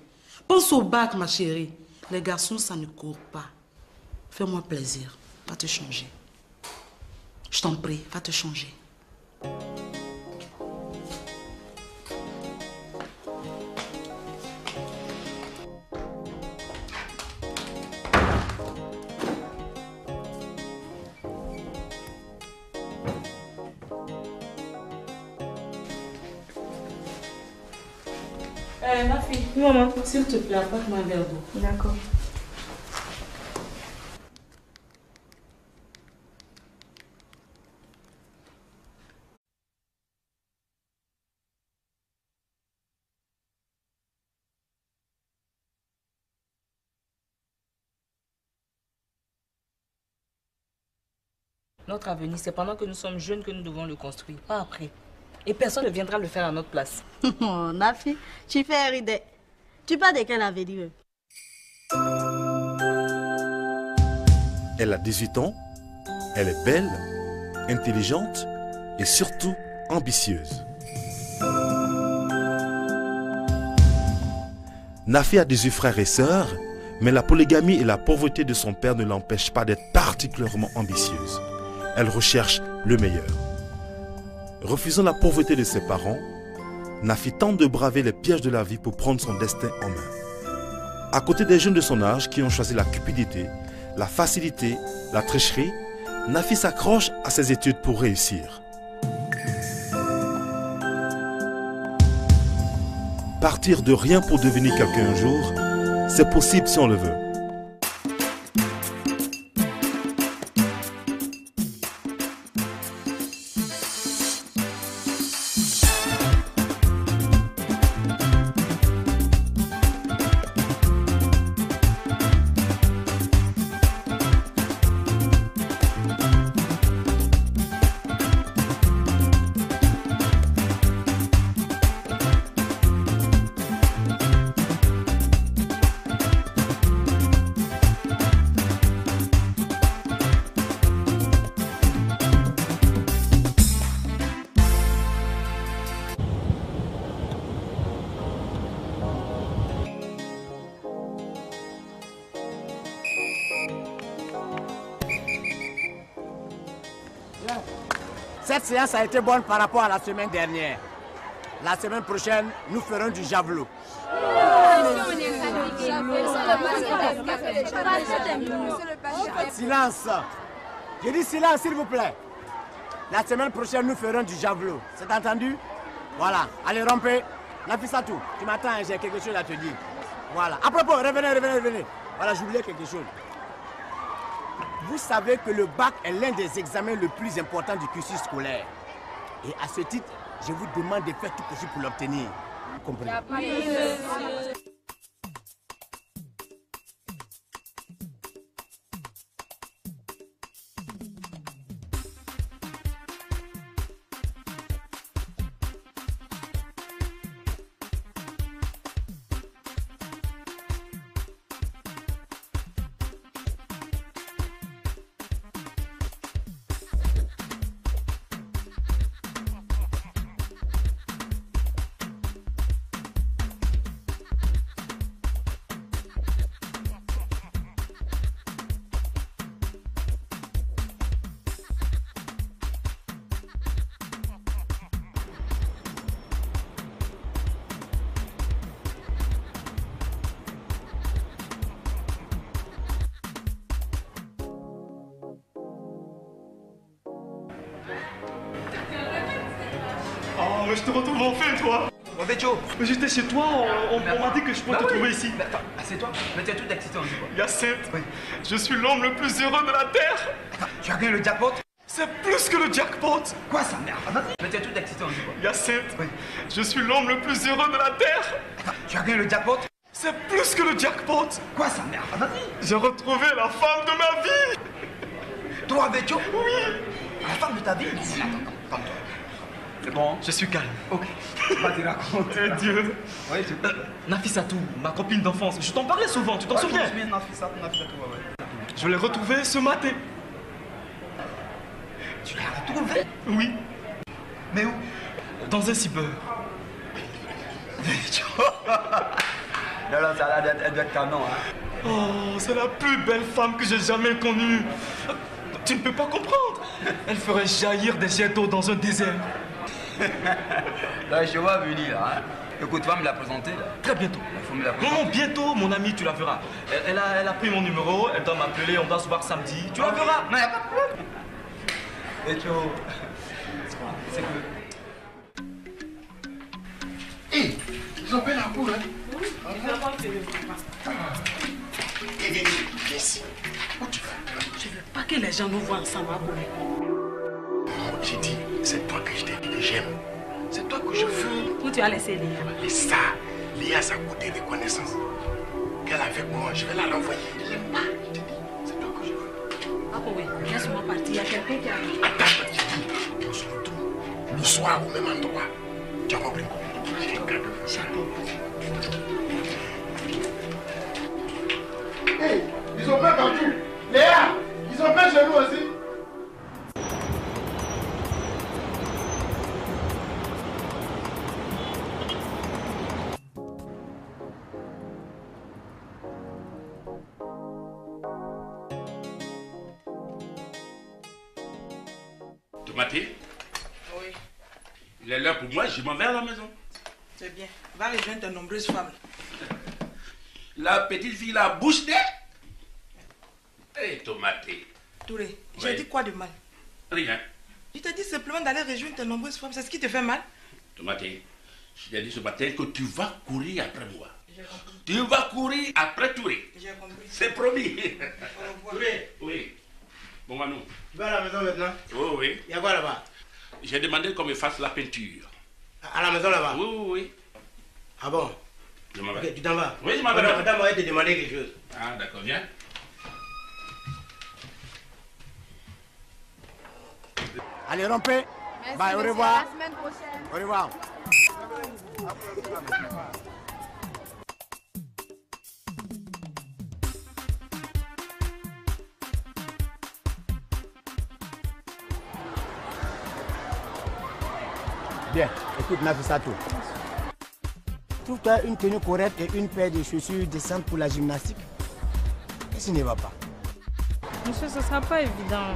Pense au bac, ma chérie. Les garçons, ça ne court pas. Fais-moi plaisir, va te changer. Je t'en prie, va te changer. Ma fille, maman, s'il te plaît, apporte-moi un verre d'eau. D'accord. Notre avenir, c'est pendant que nous sommes jeunes que nous devons le construire, pas après. Et personne ne viendra le faire à notre place. Oh, Nafi, tu fais rider. Tu parles de quel avenir? Elle a 18 ans, elle est belle, intelligente et surtout ambitieuse. Nafi a 18 frères et sœurs, mais la polygamie et la pauvreté de son père ne l'empêchent pas d'être particulièrement ambitieuse. Elle recherche le meilleur. Refusant la pauvreté de ses parents, Nafi tente de braver les pièges de la vie pour prendre son destin en main. À côté des jeunes de son âge qui ont choisi la cupidité, la facilité, la tricherie, Nafi s'accroche à ses études pour réussir. Partir de rien pour devenir quelqu'un un jour, c'est possible si on le veut. Cette séance a été bonne par rapport à la semaine dernière. La semaine prochaine, nous ferons du javelot. Silence. J'ai dit silence, s'il vous plaît. La semaine prochaine, nous ferons du javelot. C'est entendu? Voilà. Allez, rompez. Nafissatou, tu m'attends, j'ai quelque chose à te dire. Voilà. À propos, revenez. Voilà, j'oubliais quelque chose. Vous savez que le bac est l'un des examens les plus importants du cursus scolaire. Et à ce titre, je vous demande de faire tout possible pour l'obtenir. Vous comprenez? Oh, je te retrouve enfin, toi. Vecho. Mais j'étais chez toi, on m'a dit que je pouvais te trouver ici. Mais attends, c'est toi. Mais tu es tout excité, on dit quoi? Yacinthe, je suis l'homme le plus heureux de la Terre. Attends, tu as gagné le jackpot? C'est plus que le jackpot. Quoi ça, merde? Mais tu es tout excité, on dit quoi? Yacinthe, je suis l'homme le plus heureux de la Terre. Attends, tu as gagné le jackpot? C'est plus que le jackpot. Quoi ça, merde? J'ai retrouvé la femme de ma vie. Toi, Vecho? Oui. La femme de ta vie? Attends, calme-toi. C'est bon? Je suis calme. Ok. Vas-y, raconte. Eh Dieu. Oui, tu peux. Nafissatou, ma copine d'enfance. Je t'en parlais souvent, tu t'en souviens? Je me souviens de Nafissatou, ouais. Je l'ai retrouvée ce matin. Tu l'as retrouvée? Oui. Mais où? Dans un cyber. Non, elle doit être canon, hein. Oh, c'est la plus belle femme que j'ai jamais connue. Tu ne peux pas comprendre. Elle ferait jaillir des jets d'eau dans un désert. Là, je vois venir, là. Hein. Écoute, tu vas me la présenter, là. Très bientôt. Il faut me la présenter. Non, bientôt, mon ami, tu la verras. Elle a pris mon numéro, elle doit m'appeler, on doit se voir samedi. Tu la verras. Non, y a pas de problème. Et tu c'est que... Hé, ils ont fait la poule, hein? Viens ici. Où tu vas? Je veux pas que les gens nous voient ensemble, J'ai dit, c'est toi que je t'ai dit que j'aime. C'est toi que je veux. Où tu as laissé Léa? Laisse ça. Léa, ça coûte des reconnaissances. Qu'elle a avec moi, je vais la renvoyer. Je l'aime pas, je te dis. C'est toi que je veux. Papa, oui, laisse-moi partir. Il y a quelqu'un qui arrive. On se retrouve le soir au même endroit. Tu as compris? J'ai un cadeau. Hey, ils ont peur partout. Léa, ils ont peur chez nous aussi. Mathé? Oui. Il est l'heure pour moi, je m'en vais à la maison. C'est bien. Va rejoindre tes nombreuses femmes. La petite fille, la bouche née. Hé, Tomaté. Touré, j'ai dit quoi de mal? Rien. Je t'ai dit simplement d'aller rejoindre tes nombreuses femmes. C'est ce qui te fait mal? Tomaté, je t'ai dit ce matin que tu vas courir après moi. Tu vas courir après Touré. J'ai compris. C'est promis. Touré. Oui. Bon, Manou. Tu vas à la maison maintenant? Oui, oui. Il y a quoi là-bas? J'ai demandé qu'on me fasse la peinture. À la maison là-bas? Oui, oui, oui. Ah bon? Je m'en vais. Ok, tu t'en vas? Oui, je m'en vais. Madame va te demander quelque chose. Ah, d'accord, viens. Allez, rompez. Bye, au revoir. À la semaine prochaine. Au revoir. Bien, écoute Nafissatou. Trouve-toi une tenue correcte et une paire de chaussures décentes pour la gymnastique. Qu'est-ce qui ne va pas? Monsieur, ce ne sera pas évident.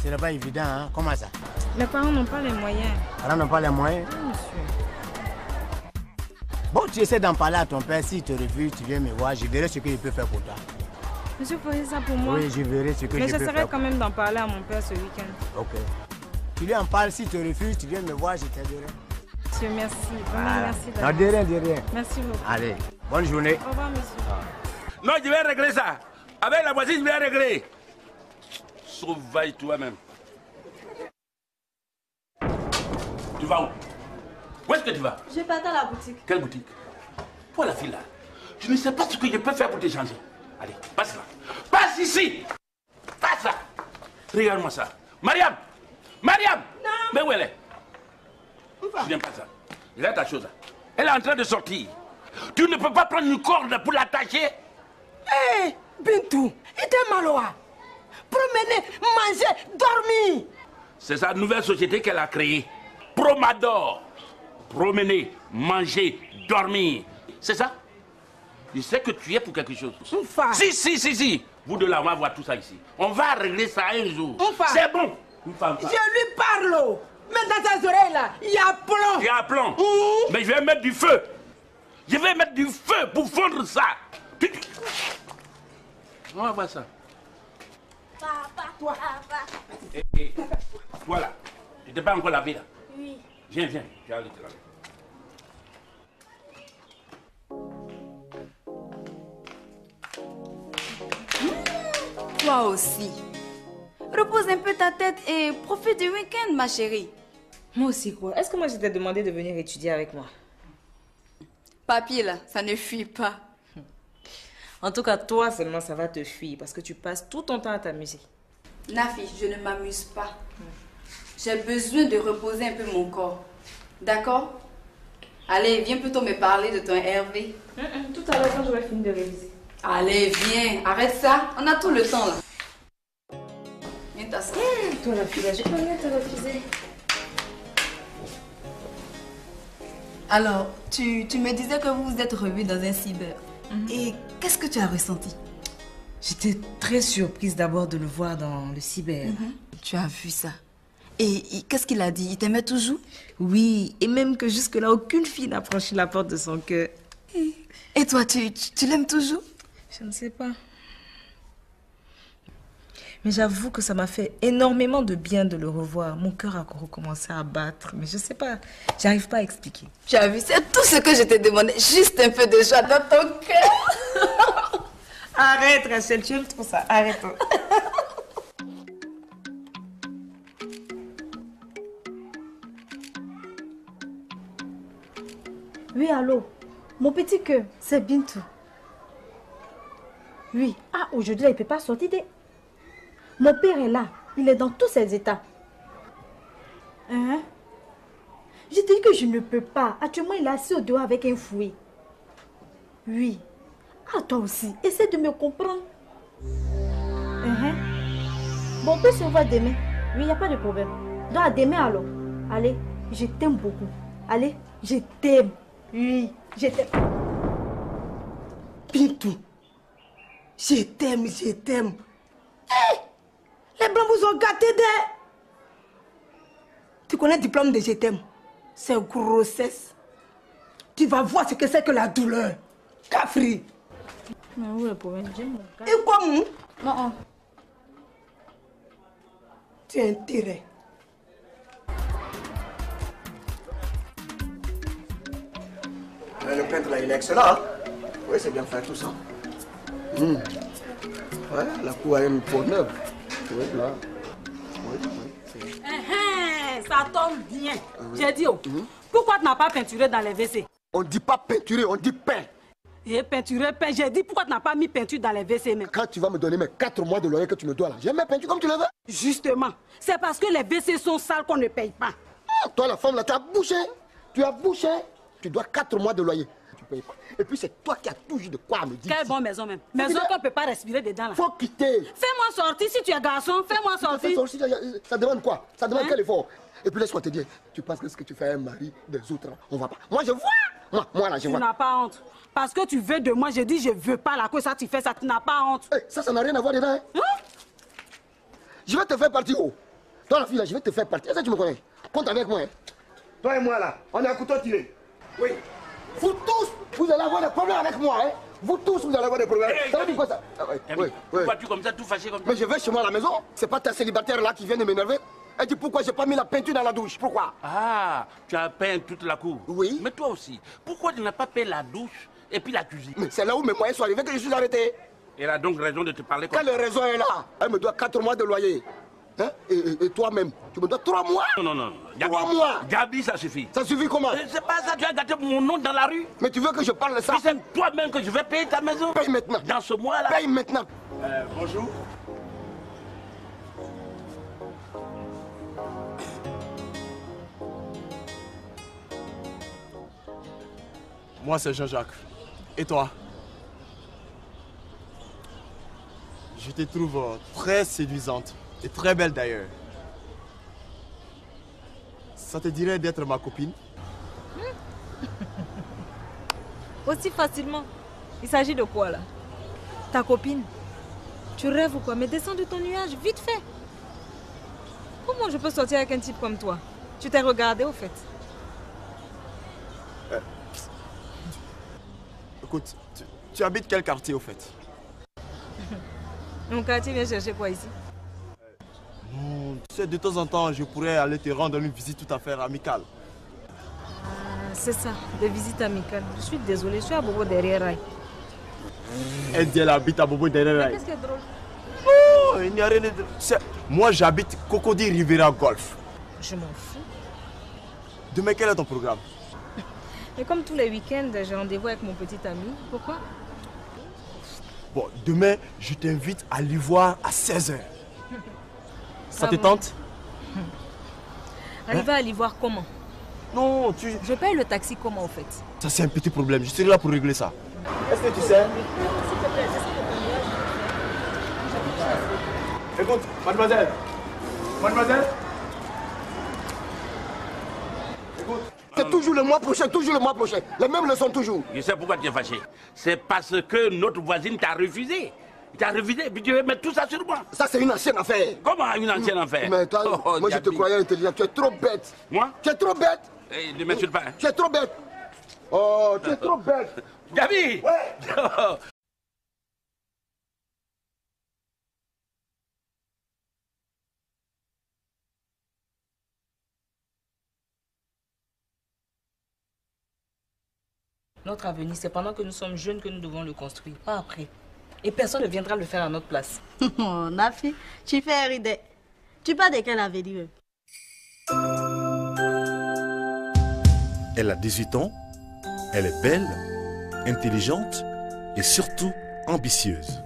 Ce n'est pas évident, hein? Comment ça? Les parents n'ont pas les moyens. Les parents n'ont pas les moyens? Oui, monsieur. Bon, tu essaies d'en parler à ton père. S'il te refuse, tu viens me voir. Je verrai ce que je peux faire pour toi. Monsieur, vous feriez ça pour moi? Oui, je verrai ce que mais je peux faire. Mais j'essaierai quand même d'en parler à mon père ce week-end. Ok. Tu lui en parles. S'il te refuse, tu viens me voir, je t'aiderai. Monsieur, merci. Vraiment, merci. Non, de rien, de rien. Merci beaucoup. Allez, bonne journée. Au revoir, monsieur. Non, je vais régler ça. Avec la voisine, je vais régler. Sauvaille toi-même. Tu vas où? Où est-ce que tu vas? Je pars à la boutique. Quelle boutique? Toi, la fille là, je ne sais pas ce que je peux faire pour te changer. Allez, passe là. Passe ici. Passe là. Regarde-moi ça. Mariam! Mariam! Non. Mais où elle est? Je n'aime pas ça. Regarde ta chose là. Elle est en train de sortir. Tu ne peux pas prendre une corde pour l'attacher? Hé, Bintou, il était malois. Promener, manger, dormir. C'est sa nouvelle société qu'elle a créée. Promador. Promener, manger, dormir. C'est ça? Je sais que tu es pour quelque chose. Si. Vous deux là, on va voir tout ça ici. On va régler ça un jour. C'est bon. Je lui parle. Mais dans ses oreilles là, il y a plomb. Il y a plomb. Mais je vais mettre du feu. Je vais mettre du feu pour fondre ça. On va voir ça. Papa, toi. Papa. Et, voilà. Tu t'es pas encore lavé là? Oui. Viens, je vais aller te laver. Toi aussi. Repose un peu ta tête et profite du week-end, ma chérie. Moi aussi, quoi? Est-ce que moi, je t'ai demandé de venir étudier avec moi? Papier, là, ça ne fuit pas. En tout cas, toi seulement, ça va te fuir parce que tu passes tout ton temps à t'amuser. Nafi, je ne m'amuse pas. J'ai besoin de reposer un peu mon corps. D'accord? Allez, viens plutôt me parler de ton Hervé. Tout à l'heure, quand je vais finir de réviser. Allez, viens. Arrête ça. On a tout le temps, là. Viens t'asseoir. Toi, la fille, là, je peux rien te refuser. Alors, tu me disais que vous vous êtes revus dans un cyber. Et qu'est-ce que tu as ressenti? J'étais très surprise d'abord de le voir dans le cyber. Tu as vu ça? Et qu'est-ce qu'il a dit? Il t'aimait toujours? Oui, et même que jusque-là, aucune fille n'a franchi la porte de son cœur. Et toi, tu l'aimes toujours? Je ne sais pas. Mais j'avoue que ça m'a fait énormément de bien de le revoir. Mon cœur a recommencé à battre. Mais je sais pas, j'arrive pas à expliquer. Tu as vu, c'est tout ce que je t'ai demandé. Juste un peu de joie dans ton cœur. Arrête, Rachel, tu aimes trop ça. Arrête. Oui, allô? Mon petit cœur, c'est Bintou. Oui. Ah, aujourd'hui, là, il ne peut pas sortir. Mon père est là. Il est dans tous ses états. Hein? Je te dis que je ne peux pas. Actuellement, il est assis au dehors avec un fouet. Oui. Ah, toi aussi. Essaie de me comprendre. Bon, on peut se voir demain. Oui, il n'y a pas de problème. Donc, à demain alors. Allez, je t'aime beaucoup. Allez, je t'aime. Oui, je t'aime. Bintou, je t'aime, je t'aime. Hé, les blancs vous ont gâté des... Tu connais le diplôme de je t'aime? C'est grossesse. Tu vas voir ce que c'est que la douleur. Cafri. Mais où est le problème? Et quoi, mon? Non. Tu as intérêt. Mais le peintre là, il est excellent. Hein? Oui, c'est bien fait tout ça. Ouais, la cour a une peau neuve. Oui, là. Oui. Ça tombe bien. J'ai dit, pourquoi tu n'as pas peinturé dans les WC? On dit pas peinturer, on dit peint. Et peinturer, peint. J'ai dit, pourquoi tu n'as pas mis peinture dans les WC même? Quand tu vas me donner mes 4 mois de loyer que tu me dois là, j'ai mes peintures comme tu le veux. Justement, c'est parce que les WC sont sales qu'on ne paye pas. Ah, toi, la femme là, tu as bouché. Tu as bouché. Tu dois 4 mois de loyer. Tu payes pas. Et puis c'est toi qui as toujours de quoi me dire. Quelle bonne maison même. Maison qu'on ne peut pas respirer dedans là. Faut quitter. Fais-moi sortir si tu es garçon. Fais-moi sortir. Ça demande quoi? Ça demande quel effort? Et puis laisse-moi te dire, tu penses que ce que tu fais à un mari des autres, on va pas. Moi je vois. Moi là je vois. Tu n'as pas honte. Parce que tu veux de moi, je dis je veux pas là que ça tu fais ça, tu n'as pas honte. Hey, ça n'a rien à voir dedans. Hein? Je vais te faire partir. Oh. Toi la fille là, je vais te faire partir. Est-ce que tu me connais? Compte avec moi. Hein? Toi et moi là, on est à couteau tiré. Oui. Vous tous, vous allez avoir des problèmes avec moi. Hein? Vous tous, vous allez avoir des problèmes. Ça veut dire quoi ça? Pourquoi tu comme ça, tout fâché comme ça? Mais je vais chez moi à la maison. C'est pas ta célibataire là qui vient de m'énerver. Elle dit pourquoi j'ai pas mis la peinture dans la douche? Pourquoi? Ah, tu as peint toute la cour. Oui. Mais toi aussi, pourquoi tu n'as pas peint la douche et puis la cuisine? Mais c'est là où mes moyens sont arrivés que je suis arrêté. Elle a donc raison de te parler comme ça. Quelle raison est là? Elle me doit 4 mois de loyer. Hein? Et toi-même, tu me dois 3 mois? Non. 3 mois? Gabi, ça suffit. Ça suffit comment? C'est pas ça, tu as gâté mon nom dans la rue. Mais tu veux que je parle de ça? Puis c'est toi-même que je vais payer ta maison. Paye maintenant. Dans ce mois-là. Paye maintenant. Bonjour. Moi, c'est Jean-Jacques. Et toi? Je te trouve très séduisante et très belle d'ailleurs. Ça te dirait d'être ma copine? Aussi facilement. Il s'agit de quoi là? Ta copine? Tu rêves ou quoi? Mais descends de ton nuage, vite fait. Comment je peux sortir avec un type comme toi? Tu t'es regardé au fait? Écoute, tu habites quel quartier au fait? Mon quartier vient chercher quoi ici? Non, tu sais, de temps en temps, je pourrais aller te rendre une visite tout à fait amicale. C'est ça, des visites amicales. Je suis désolée, je suis à Bobo derrière Rail. Elle dit elle habite à Bobo derrière Rail. Qu'est-ce qui est drôle? Oh, il n'y a rien de... Moi, j'habite Cocody Rivera Golf. Je m'en fous. Demain, quel est ton programme? Et comme tous les week-ends, j'ai rendez-vous avec mon petit ami. Pourquoi? Bon, demain, je t'invite à l'Ivoire à 16h. Ça te tente? Arriver à l'Ivoire comment? Non, tu... Je paye le taxi comment au fait? Ça, c'est un petit problème. Je serai là pour régler ça. Est-ce que tu sais? Écoute, mademoiselle. Mademoiselle. C'est toujours le mois prochain, toujours le mois prochain. Les mêmes leçons toujours. Je sais pourquoi tu es fâché. C'est parce que notre voisine t'a refusé. Il t'a refusé et puis tu veux mettre tout ça sur moi. Ça, c'est une ancienne affaire. Comment une ancienne affaire? Mais toi, moi, je te croyais intelligent. Tu es trop bête. Moi? Tu es trop bête. Ne m'insulte pas. Tu es trop bête. Oh, tu es trop bête. Gabi! Ouais. Notre avenir, c'est pendant que nous sommes jeunes que nous devons le construire, pas après. Et personne ne viendra le faire à notre place. Oh, Nafi, tu fais rider. Tu parles de quel avenir? Elle a 18 ans, elle est belle, intelligente et surtout ambitieuse.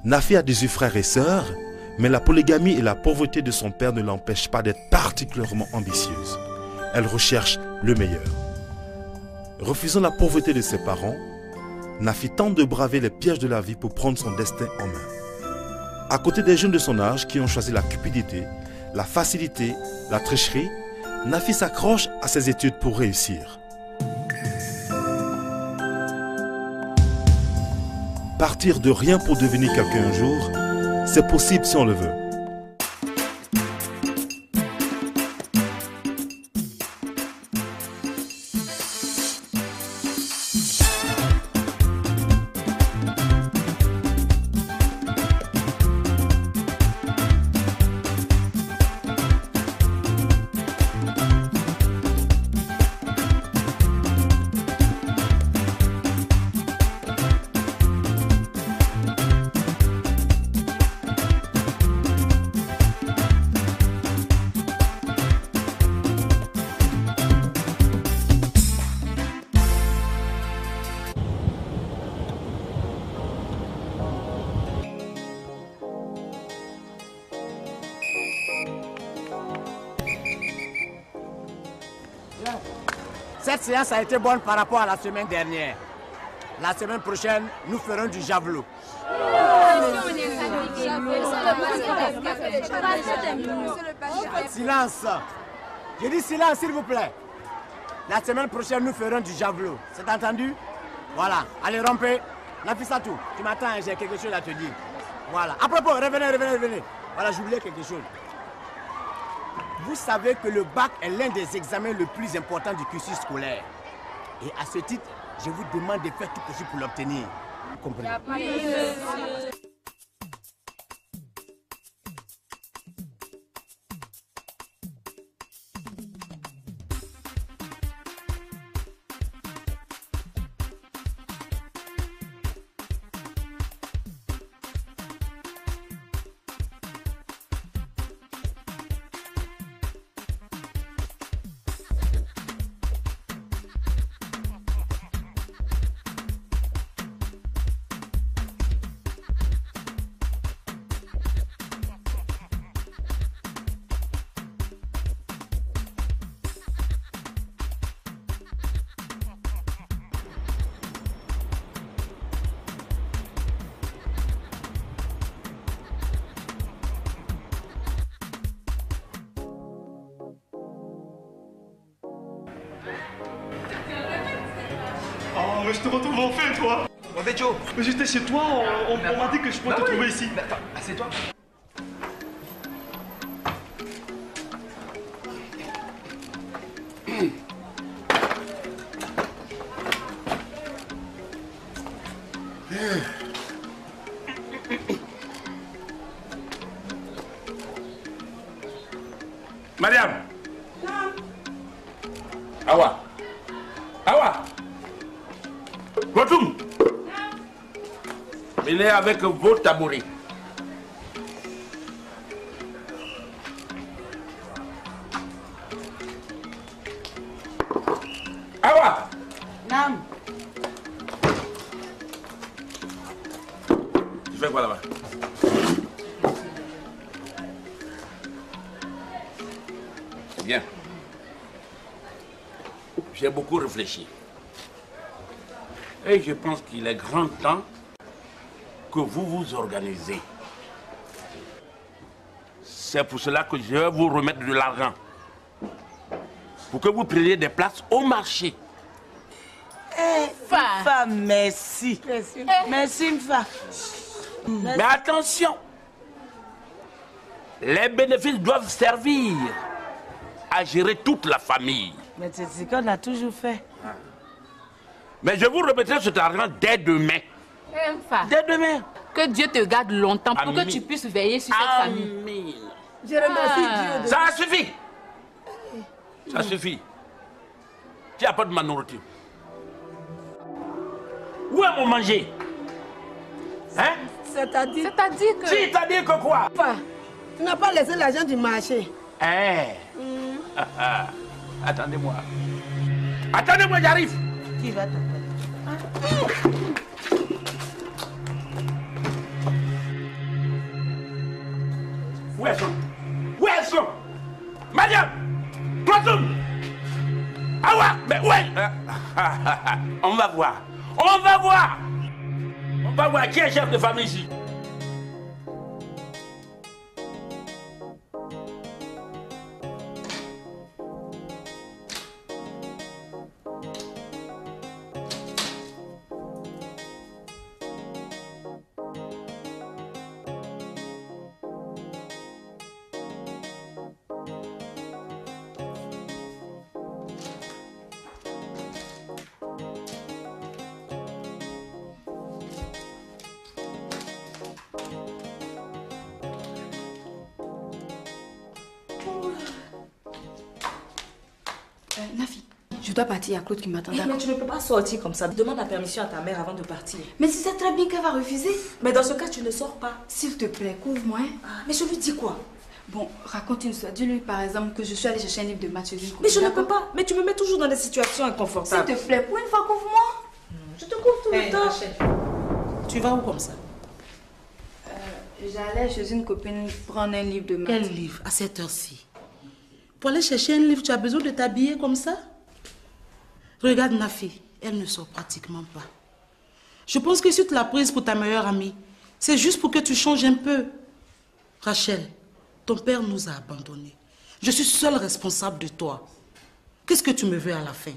Nafi a 18 frères et sœurs, mais la polygamie et la pauvreté de son père ne l'empêchent pas d'être particulièrement ambitieuse. Elle recherche le meilleur. Refusant la pauvreté de ses parents, Nafi tente de braver les pièges de la vie pour prendre son destin en main. À côté des jeunes de son âge qui ont choisi la cupidité, la facilité, la tricherie, Nafi s'accroche à ses études pour réussir. Partir de rien pour devenir quelqu'un un jour, c'est possible si on le veut. Cette séance a été bonne par rapport à la semaine dernière. La semaine prochaine, nous ferons du javelot. Silence. J'ai dit silence, s'il vous plaît. La semaine prochaine, nous ferons du javelot. C'est entendu? Voilà. Allez, rompez. Nafissatou, tu m'attends, j'ai quelque chose à te dire. Voilà. À propos, revenez. Voilà, j'oubliais quelque chose. Vous savez que le bac est l'un des examens les plus importants du cursus scolaire. Et à ce titre, je vous demande de faire tout possible pour l'obtenir. Vous comprenez? Mais je te retrouve enfin, toi. Ouais, Joe. Mais j'étais chez toi, on m'a dit que je pouvais te trouver ici. Mais attends, assieds-toi. Mariam. Awa. Retoum. Venez avec vos tabourets. Awa. Nam. Tu fais quoi là-bas? Bien. J'ai beaucoup réfléchi. Et je pense qu'il est grand temps que vous vous organisez. C'est pour cela que je vais vous remettre de l'argent. Pour que vous preniez des places au marché. Mfa, merci. Merci, Mfa. Mais attention, les bénéfices doivent servir à gérer toute la famille. Mais c'est ce qu'on a toujours fait. Mais je vous remettrai cet argent dès demain. Dès demain. Que Dieu te garde longtemps pour que tu puisses veiller sur cette famille. Je remercie Dieu. Ça suffit. Ça suffit. Tu apportes ma nourriture. Où est mon manger? Hein? C'est-à-dire que... C'est-à-dire que quoi? Tu n'as pas laissé l'argent du marché. Attendez-moi. Attendez-moi, j'arrive. Qui va te faire? elles sont? Où elles sont? Madame! Toitoum! Awa! Mais où est... On va voir. On va voir! On va voir qui est chef de famille ici. Nafi, je dois partir, il y a Claude qui m'attend. Mais tu ne peux pas sortir comme ça. Demande la permission à ta mère avant de partir. Mais tu sais très bien qu'elle va refuser. Mais dans ce cas, tu ne sors pas. S'il te plaît, couvre-moi. Mais je lui dis quoi? Bon, raconte une histoire. Dis-lui par exemple que je suis allée chercher un livre de maths chez une copine. Mais je ne peux pas. Mais tu me mets toujours dans des situations inconfortables. S'il te plaît, pour une fois, couvre-moi. Je te couvre tout le temps. Rachel, tu vas où comme ça? J'allais chez une copine prendre un livre de maths. Quel livre à cette heure-ci? Pour aller chercher un livre, tu as besoin de t'habiller comme ça? Regarde Nafi, elle ne sort pratiquement pas. Je pense que si tu l'as prise pour ta meilleure amie, c'est juste pour que tu changes un peu. Rachel, ton père nous a abandonnés. Je suis seule responsable de toi. Qu'est-ce que tu me veux à la fin?